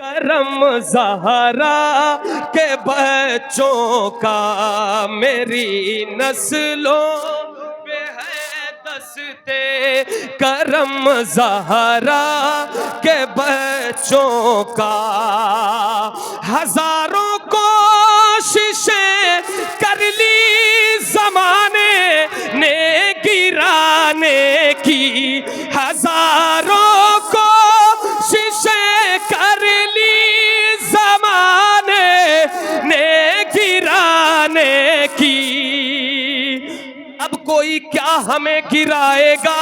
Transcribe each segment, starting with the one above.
करम ज़हरा के बच्चों का मेरी नस्लों पे है दस्ते करम ज़हरा के बच्चों का। हजारों कोशिशें कर ली ज़माने ने गिराने की, हजारों कोशिशें कर ली ज़माने ने गिराने की। अब कोई क्या हमें गिराएगा,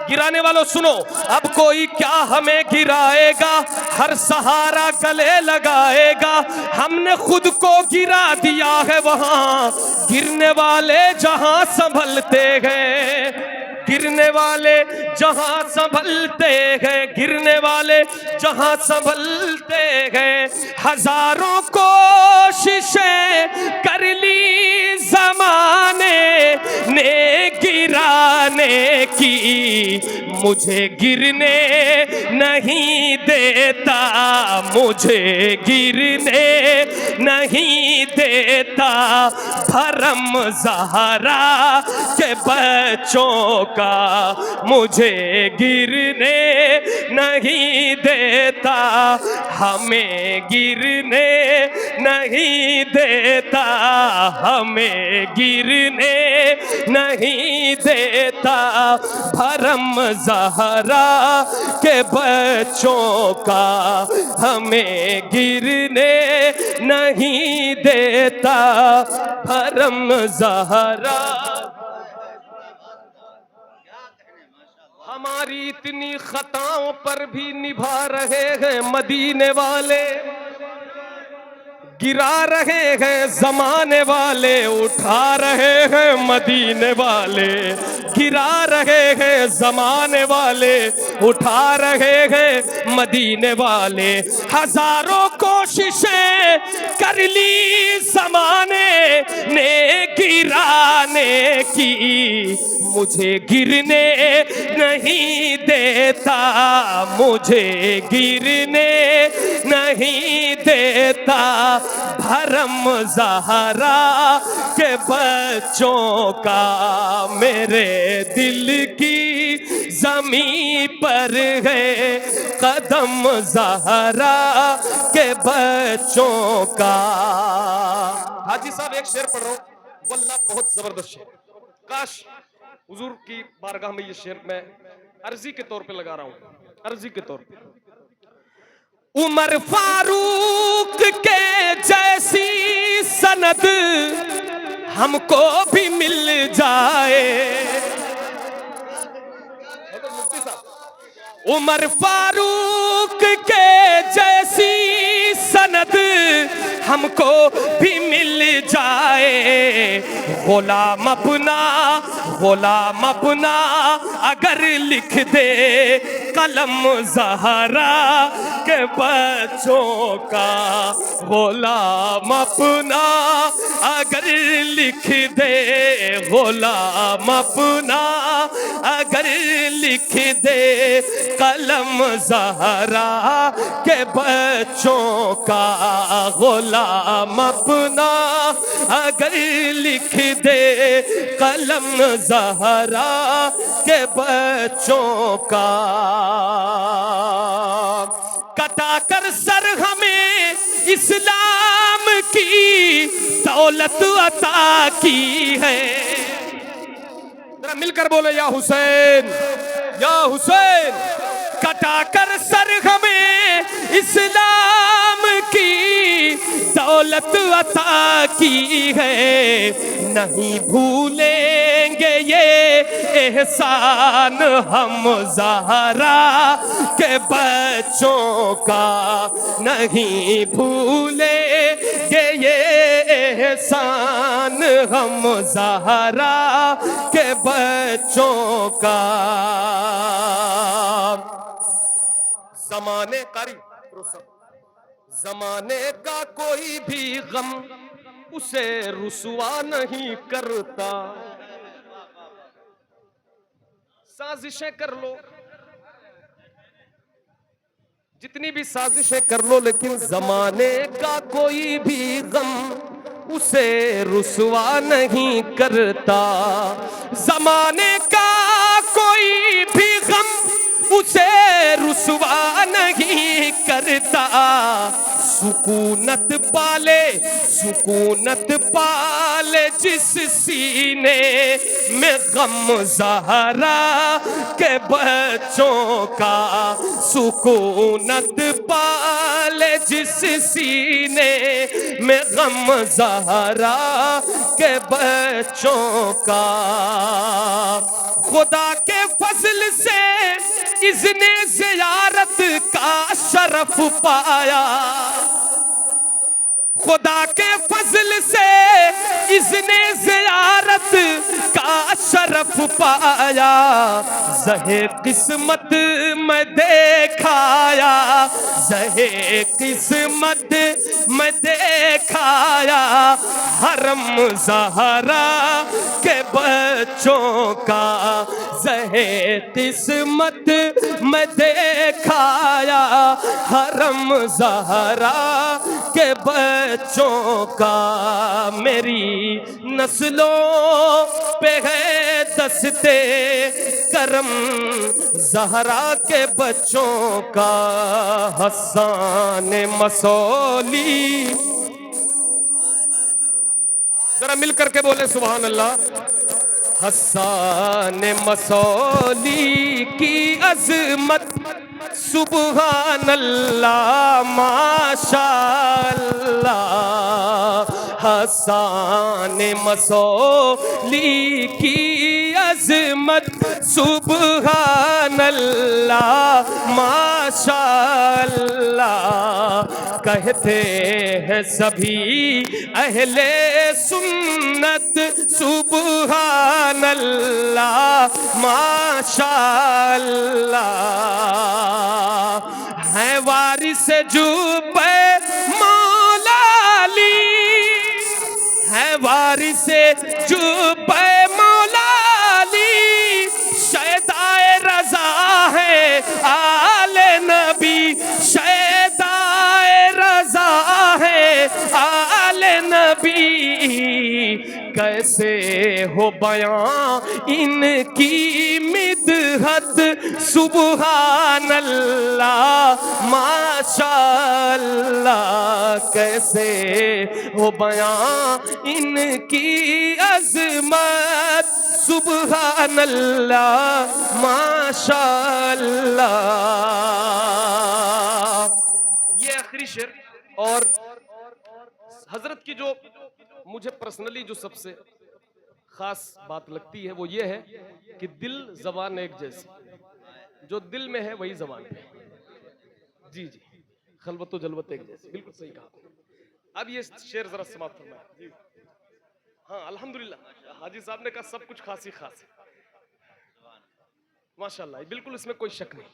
गिराने वालों सुनो, अब कोई क्या हमें गिराएगा, हर सहारा गले लगाएगा। हमने खुद को गिरा दिया है वहां, गिरने वाले जहां संभलते हैं, गिरने वाले जहां संभलते हैं, गिरने वाले जहां संभलते हैं। हजारों कोशिशें कर ली ज़माने ने गिराने की, मुझे गिरने नहीं देता, मुझे गिरने नहीं देता। भरम ज़हरा के बच्चों का मुझे गिरने नहीं देता, हमें गिरने नहीं देता, हमें गिरने नहीं देता। भरम ज़हरा के बच्चों का हमें गिरने नहीं देता। भरम ज़हरा हमारी इतनी खताओं पर भी निभा रहे हैं मदीने वाले, गिरा रहे हैं जमाने वाले, उठा रहे हैं मदीने वाले, गिरा रहे हैं जमाने वाले, उठा रहे हैं मदीने वाले। हजारों कोशिशें कर ली जमाने ने गिराने की, मुझे गिरने नहीं देता, मुझे गिरने नहीं देता। भरम ज़हरा के बच्चों का मेरे दिल की ज़मीं पर है कदम, ज़हरा के बच्चों का। हाजी साहब एक शेर पढ़ रहा हूँ, वल्लाह बहुत जबरदस्त शेर, काश हुजूर की बारगाह में ये शेर मैं अर्जी के तौर पे लगा रहा हूँ, अर्जी के तौर पे। उमर फारूक के जैसी सनद हमको भी मिल जाए, उमर फारूक के जैसी सनद हमको भी मिल जाए। गुलाम अपना अगर लिख दे कलम ज़हरा के बच्चों का, गुलाम अपना अगर लिख दे, गुलाम अपना अगर लिख दे कलम ज़हरा के बच्चों का, गुलाम अपना अगर लिख दे कलम ज़हरा के बच्चों का। कटा कर सर हमें इस्लाम की दौलत अता की है, जरा मिलकर बोले या हुसैन, या हुसैन। कटा कर सर हमें इस्लाम की दौलत अता की है, नहीं भूलेंगे ये एहसान हम ज़हरा के बच्चों का, नहीं भूलेंगे ये एहसान हम ज़हरा के बच्चों का। ज़माने ज़माने का कोई भी गम उसे रुसवा नहीं करता। साजिशें कर लो, जितनी भी साजिशें कर लो, लेकिन जमाने का कोई भी गम उसे रुसवा नहीं करता। जमाने का कोई भी गम उसे रुसवा नहीं करता। सुकूनत पाले, सुकूनत पाले जिस सीने में गम ज़हरा के बच्चों का। सुकूनत पाले जिस सीने में गम ज़हरा के बच्चों का। खुदा के फजल से इज़्ने ज़ियारत का शरफ पाया। खुदा के फजल से इज़्ने ज़ियारत का शरफ पाया। ज़हे किस्मत में देखाया, ज़हे किस्मत में देखाया। हरम ज़हरा के बच्चों का ज़हे किस्मत में देखाया। हरम ज़हरा के बच्चों का। मेरी नस्लों पे है दस्ते करम ज़हरा के बच्चों का। हसन मसौली, जरा मिल करके बोले सुभान अल्लाह। हसन मसौली की अजमत सुबहान अल्लाह माशाअल्लाह। हसन मसौली की अजमत सुबहान अल्लाह माशाअल्लाह। कहते हैं सभी अहले सुन्नत सुबहान अल्लाह माशाअल्लाह। है वारिस जुब्बे मौला अली, है वारिस जुब्बे मौला अली। शहदाए रज़ा है आले नबी, शहदाए रज़ा है आले नबी। कैसे हो बयां इनकी मिदहत सुबहान अल्लाह माशाअल्लाह। कैसे हो बयां इनकी अज़मत सुबहान अल्लाह माशाअल्लाह। ये आखिरी शेर। और हजरत की जो मुझे पर्सनली जो सबसे खास बात लगती है वो ये है कि दिल जबान एक जैसी, जो दिल में है वही जबान पे। जी जी, खलवत व जलवत एक जैसी, बिल्कुल सही कहा। अब ये शेर जरा समाप्त करना है जी। हाँ अल्हम्दुलिल्लाह, हाजी साहब ने कहा सब कुछ खास ही खास है माशाल्लाह, बिल्कुल इसमें कोई शक नहीं।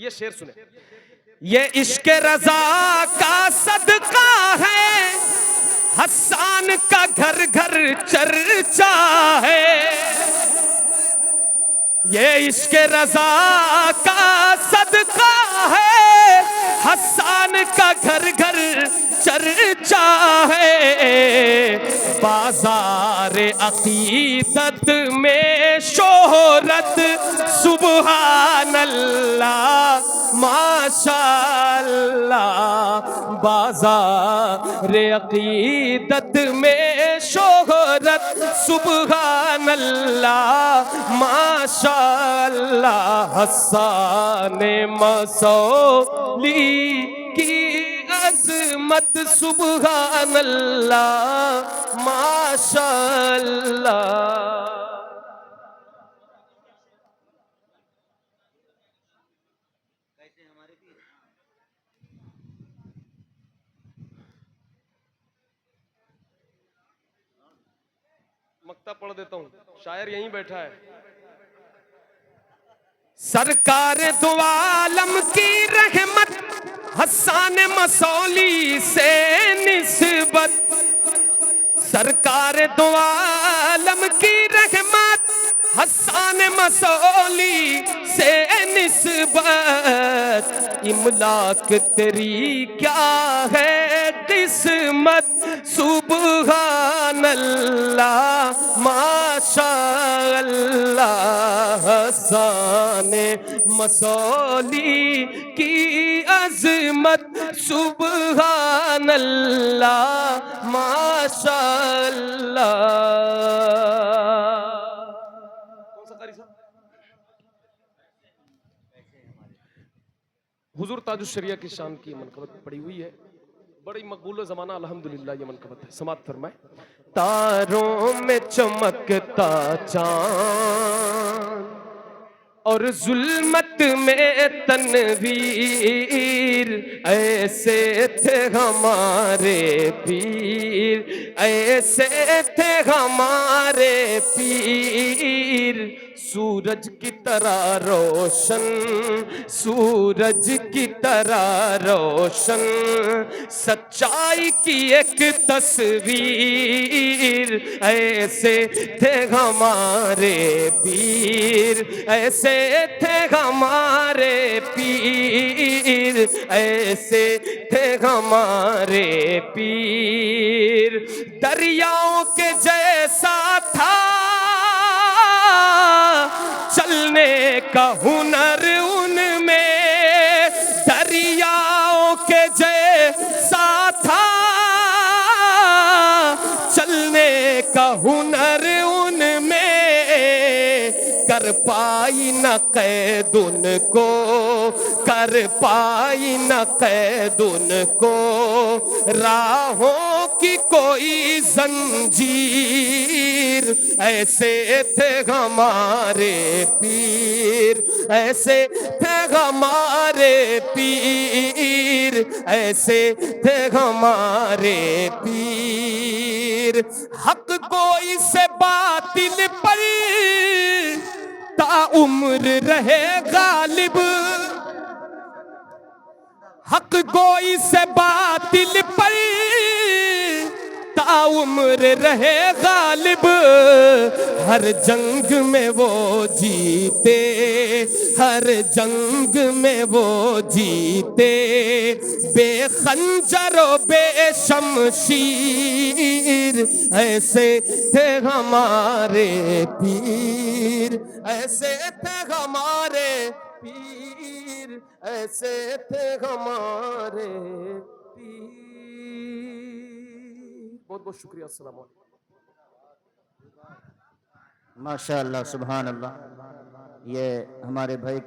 ये शेर सुने। ये इश्क रज़ा का सदका है, हसन का घर घर चर्चा है। ये इश्क रज़ा का सदका है, हसन का घर घर चर्चा है। बाजार अकीदत में शोहरत सुबहान अल्लाह माशाअल्लाह। बाजार अकीदत में शोहरत सुबहान अल्लाह माशाअल्लाह। हसन मसौली की अज़मत सुबहान अल्लाह माशाअल्लाह। मक्ता पढ़ देता हूँ, शायर यहीं बैठा है। सरकार दो आलम की रहमत, हसन मसौली से निस्बत। सरकार दो आलम की रहमत, हसन मसौली से निस्बत, इमलाक तेरी क्या है किस्मत, सुबहान अल्लाह माशा अल्लाह, हसाने मसौली की अजमत, सुबहान अल्लाह माशा अल्लाह। कौन सा कारी साहब? हुजूर ताजुश शरिया की शान की मनकबत पड़ी हुई है, बड़ी मकबूल ज़माना अल्हम्दुलिल्लाह ये मनकबत है। समात फरमाए। तारों में चमकता चांद और जुल्मत में तनवीर, ऐसे थे हमारे पीर, ऐसे थे हमारे पीर, सूरज की तरह रोशन, सूरज की तरह रोशन, सच्चाई की एक तस्वीर, ऐसे थे हमारे पीर, ऐसे थे हमारे पीर, ऐसे थे हमारे पीर, दरियाओं के जैसा था चलने का हुनर उनमें, दरियाओं के जैसा था चलने का हुनर उनमें, कर पाई न कैद उनको, कर पाई न कैद उनको, राहों की कोई जंजीर, ऐसे थे हमारे पीर, ऐसे थे हमारे पीर, ऐसे थे हमारे पीर, हक कोई से बातिल पर ताउम्र रहे गालिब, हक गोई से बातिल पर ताउम्र रहे गालिब, हर जंग में वो जीते, हर जंग में वो जीते, बेखंजर बेशमशीर, ऐसे थे हमारे पीर, ऐसे थे हमारे पीर, ऐसे थे हमारे पीर। बहुत बहुत शुक्रिया। अस्सलाम वालेकुम। माशाअल्लाह, सुभान अल्लाह। ये हमारे भाई